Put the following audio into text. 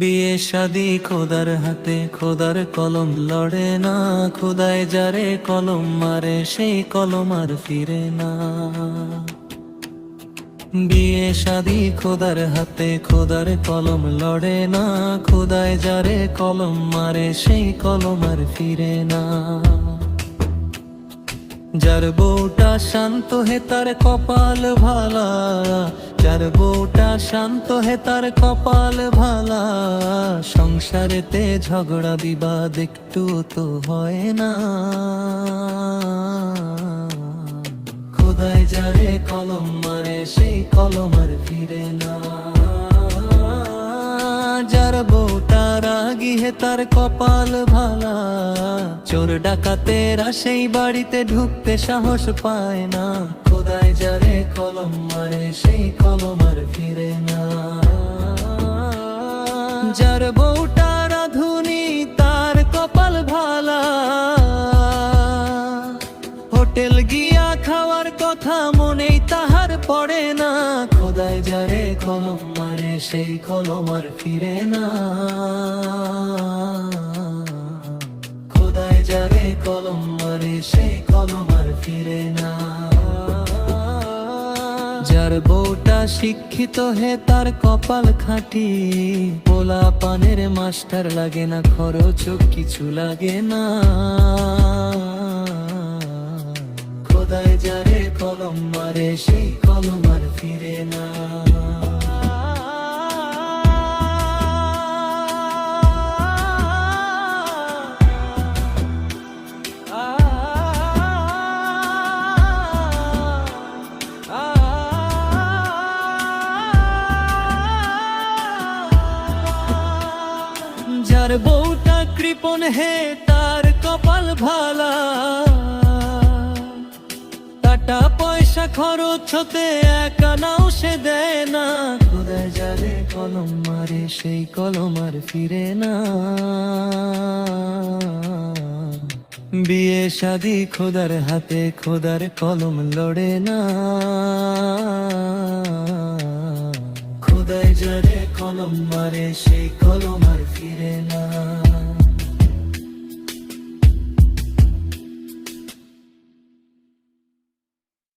বিয়ে শাদি খোদার হাতে, খোদার কলম লড়ে না। খোদায় যারে কলম মারে, সেই কলম আর ফিরে না। বিয়ে শাদি খোদার হাতে, খোদার কলম লড়ে না। খোদায় যারে কলম মারে, সেই কলম আর ফিরে না। যার বউটা শান্ত হে তার কপাল ভালা, যার বউটা শান্ত হে তার কপাল ভালা। সংসারেতে ঝগড়া বিবাদ একটু তো হয় না। খোদায় যারে কলম মারে, সেই কলম আর ফিরে না। যার বউটা রাগী হে তার কপাল ভালা, চোর ডাকাতেরা সেই বাড়িতে ঢুকতে সাহস পায় না। খোদায় যারে কলম মারে, সেই কলম আর ফিরে না। যার বউটা রাধুনী তার কপাল ভালা, হোটেল গিয়া খাওয়ার কথা মনেই তাহার পড়ে না। খোদায় যারে কলম মারে, সেই কলম আর ফিরে না। খোদায় যারে কলম মারে, সেই কলম আর ফিরে না। যার বউটা শিক্ষিত হে তার কপাল খাঁটি, পোলা পানের মাস্টার লাগে না, খরচ কিছু লাগে না। খোদায় যারে কলম মারে, সেই কলম আর ফিরে না। যার বউটা কৃপণ হে তার কপাল ভালা, টাকা পয়সা খরচ হতে এক আনাও সে দেয় না। খোদায় যারে কলম মারে, সেই কলম আর ফিরে না। বিয়ে শাদি খোদার হাতে, খোদার কলম লড়ে না। খোদায় যারে কলম মারে, সেই কলম আর ফিরে না।